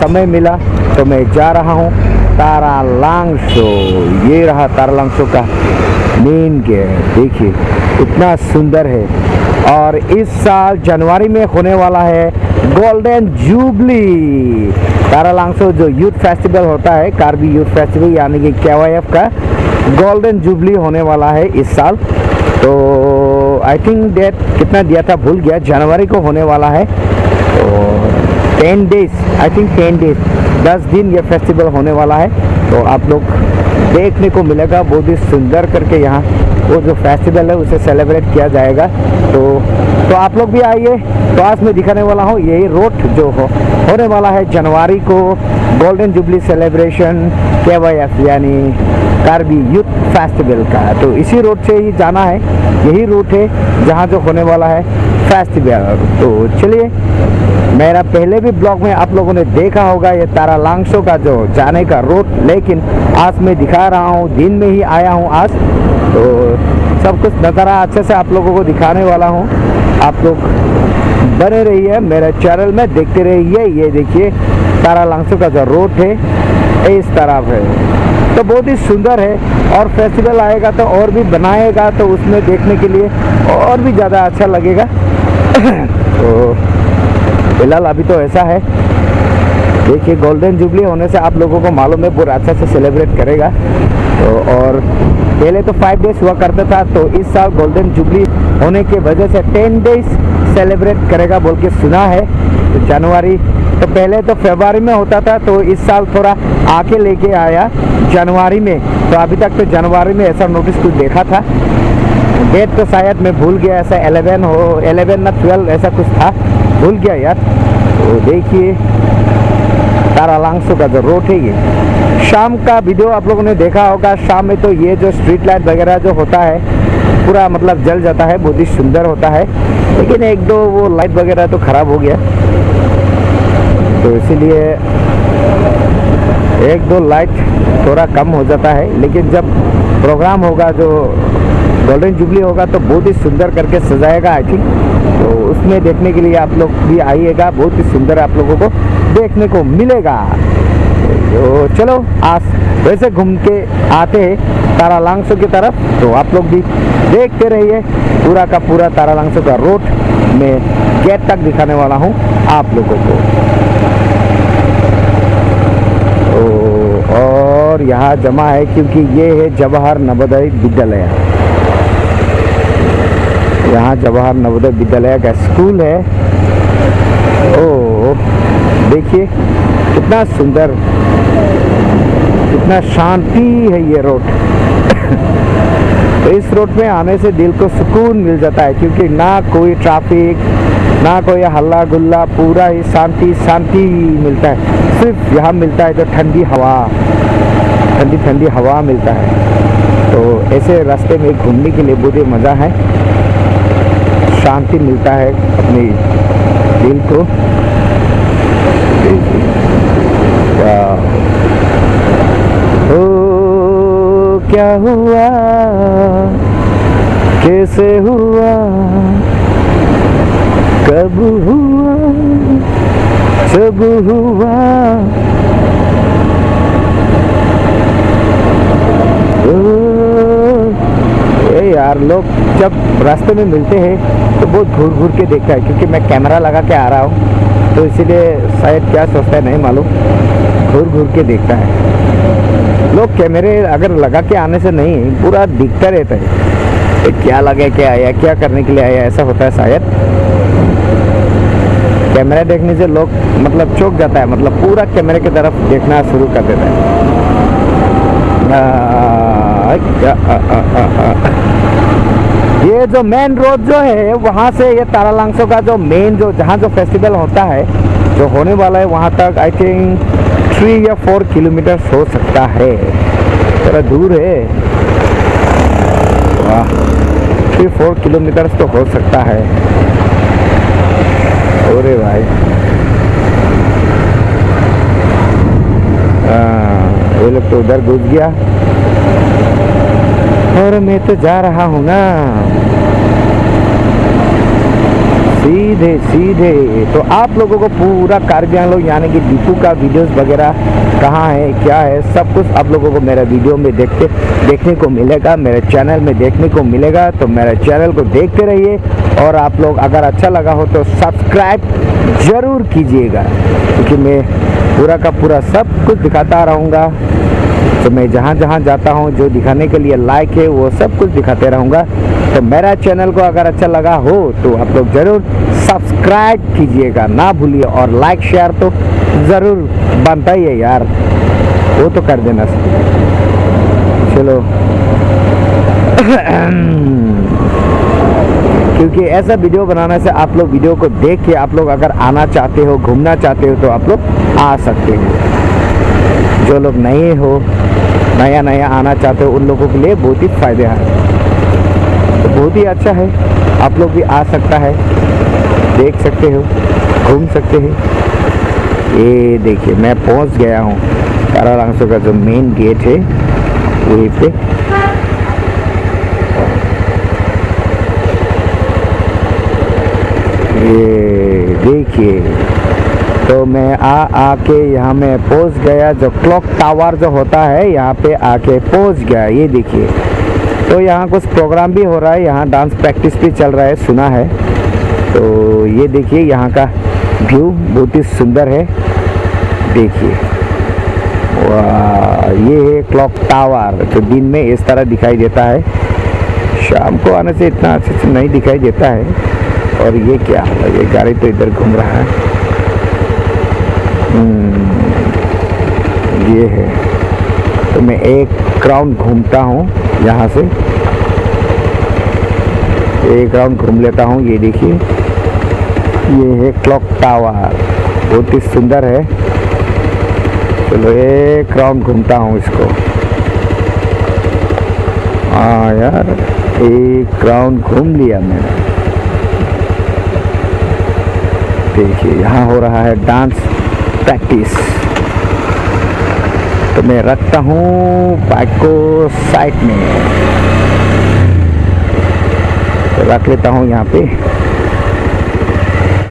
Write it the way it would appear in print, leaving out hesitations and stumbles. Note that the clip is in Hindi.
समय मिला तो मैं जा रहा हूँ तारालांगसो। ये रहा तारालांगसो का मेन गेट, देखिए इतना सुंदर है। और इस साल जनवरी में होने वाला है गोल्डन जुबली। तारालांगसो जो यूथ फेस्टिवल होता है, कार्बी यूथ फेस्टिवल यानी कि KYF का गोल्डन जुबली होने वाला है इस साल। तो आई थिंक डेट कितना दिया था भूल गया, जनवरी को होने वाला है। तो 10 डेज, आई थिंक 10 डेज, 10 दिन ये फेस्टिवल होने वाला है। तो आप लोग देखने को मिलेगा बहुत ही सुंदर करके यहाँ वो जो फेस्टिवल है उसे सेलिब्रेट किया जाएगा। तो आप लोग भी आइए। तो आज मैं दिखाने वाला हूँ यही रोड जो होने वाला है जनवरी को, गोल्डन जुबली सेलिब्रेशन KYF यानी कार्बी यूथ फेस्टिवल का। तो इसी रोड से ही जाना है, यही रूट है जहाँ जो होने वाला है फेस्टिवल। तो चलिए, मेरा पहले भी ब्लॉग में आप लोगों ने देखा होगा ये तारालांगसो का जो जाने का रोड, लेकिन आज मैं दिखा रहा हूँ, दिन में ही आया हूँ आज। तो सब कुछ नज़ारा अच्छे से आप लोगों को दिखाने वाला हूँ। आप लोग बने रहिए मेरे चैनल में, देखते रहिए। ये देखिए तारालांगसो का जो रोड है इस तरफ है, तो बहुत ही सुंदर है। और फेस्टिवल आएगा तो और भी बनाएगा, तो उसमें देखने के लिए और भी ज़्यादा अच्छा लगेगा। तो फिलहाल अभी तो ऐसा है, देखिए गोल्डन जुबली होने से आप लोगों को मालूम है पूरा अच्छा से सेलिब्रेट करेगा। तो और पहले तो 5 डेज हुआ करता था, तो इस साल गोल्डन जुबली होने की वजह से 10 डेज सेलिब्रेट करेगा बोल के सुना है। तो जनवरी तो पहले तो फरवरी में होता था, तो इस साल थोड़ा आके लेके आया जनवरी में। तो अभी तक तो जनवरी में ऐसा नोटिस कुछ देखा था, डेट तो शायद मैं भूल गया, ऐसा 11 ना 12 ऐसा कुछ था, भूल गया यार। तो देखिए तारालांगसो का जो रोड है ये शाम का वीडियो आप लोगों ने देखा होगा। शाम में तो ये जो स्ट्रीट लाइट वगैरह जो होता है पूरा मतलब जल जाता है, बहुत ही सुंदर होता है। लेकिन एक दो वो लाइट वगैरह तो ख़राब हो गया, तो इसीलिए एक दो लाइट थोड़ा कम हो जाता है। लेकिन जब प्रोग्राम होगा जो गोल्डन जुबली होगा तो बहुत ही सुंदर करके सजाएगा आई थिंक। तो उसमें देखने के लिए आप लोग भी आइएगा, बहुत ही सुंदर आप लोगों को देखने को मिलेगा। तो चलो आज वैसे घूम के आते हैं तारालांगसो की तरफ। तो आप लोग भी देखते रहिए, पूरा का पूरा तारालांगसो का रोड में गेट तक दिखाने वाला हूँ आप लोगों को। और यहाँ जमा है क्योंकि ये है जवाहर नवोदय विद्यालय। यहाँ जवाहर नवोदय विद्यालय का स्कूल है। ओ देखिए कितना सुंदर, कितना शांति है ये रोड। तो इस रोड में आने से दिल को सुकून मिल जाता है, क्योंकि ना कोई ट्रैफिक, ना कोई हल्ला गुल्ला, पूरा ही शांति शांति मिलता है। सिर्फ यहाँ मिलता है जो ठंडी हवा, ठंडी ठंडी हवा मिलता है। तो ऐसे रास्ते में घूमने के लिए बहुत ही मज़ा है, शांति मिलता है अपने दिल को। ओ क्या हुआ, कैसे हुआ, कब हुआ, जब हुआ। यार लोग जब रास्ते में मिलते हैं तो बहुत घूर घूर के देखता है, क्योंकि मैं कैमरा लगा के आ रहा हूँ, तो इसीलिए शायद क्या सोचता है नहीं मालूम, घूर घूर के देखता है। लोग कैमरे अगर लगा के आने से नहीं, पूरा दिखता रहता है क्या लगे के आया, क्या करने के लिए आया, ऐसा होता है शायद। कैमरा देखने से लोग मतलब चौंक जाता है, मतलब पूरा कैमरे की तरफ देखना शुरू कर देता है। ये जो मेन रोड जो है वहाँ से ये तारालांगसो का जो मेन जो जहाँ जो फेस्टिवल होता है जो होने वाला है वहाँ तक आई थिंक 3 या 4 किलोमीटर हो सकता है, थोड़ा दूर है। वाह, 3-4 किलोमीटर तो हो सकता है। अरे भाई ये लोग तो उधर घुस गया और मैं तो जा रहा हूँ ना सीधे सीधे। तो आप लोगों को पूरा कार्बी आंगलों यानी कि दीपू का वीडियोस वगैरह कहाँ है क्या है सब कुछ आप लोगों को मेरा वीडियो में देखने को मिलेगा, मेरे चैनल में देखने को मिलेगा। तो मेरे चैनल को देखते रहिए और आप लोग अगर अच्छा लगा हो तो सब्सक्राइब ज़रूर कीजिएगा, क्योंकि मैं पूरा का पूरा सब कुछ दिखाता रहूँगा। तो मैं जहाँ जहाँ जाता हूँ जो दिखाने के लिए लायक है वो सब कुछ दिखाते रहूँगा। तो मेरा चैनल को अगर अच्छा लगा हो तो आप लोग ज़रूर सब्सक्राइब कीजिएगा ना भूलिए, और लाइक शेयर तो ज़रूर बनता ही है यार, वो तो कर देना। चलो क्योंकि ऐसा वीडियो बनाने से आप लोग वीडियो को देख के आप लोग अगर आना चाहते हो, घूमना चाहते हो तो आप लोग आ सकते हो। जो लोग नए हो, नया आना चाहते हो, उन लोगों के लिए बहुत ही फ़ायदे हैं। तो बहुत ही अच्छा है, आप लोग भी आ सकता है, देख सकते हो, घूम सकते हैं। ये देखिए मैं पहुंच गया हूँ तारालांसो का जो मेन गेट है वहीं पे। ये देखिए तो मैं आके यहाँ में पहुंच गया। जो क्लॉक टावर जो होता है यहाँ पे आके पहुंच गया। ये देखिए तो यहाँ कुछ प्रोग्राम भी हो रहा है, यहाँ डांस प्रैक्टिस भी चल रहा है सुना है। तो ये देखिए यहाँ का व्यू बहुत ही सुंदर है, देखिए वाह। ये है क्लॉक टावर जो दिन में इस तरह दिखाई देता है, शाम को आने से इतना अच्छे से नहीं दिखाई देता है। और ये क्या है, ये गाड़ी तो इधर घूम रहा है। ये है तो मैं एक राउंड घूमता हूँ यहाँ से, एक राउंड घूम लेता हूँ। ये देखिए ये है क्लॉक टावर, बहुत ही सुंदर है। चलो एक राउंड घूमता हूँ इसको। हाँ यार एक राउंड घूम लिया मैंने। देखिए यहाँ हो रहा है डांस प्रैक्टिस। तो मैं रखता हूँ बाइक को साइड में, तो रख लेता हूँ यहाँ पे।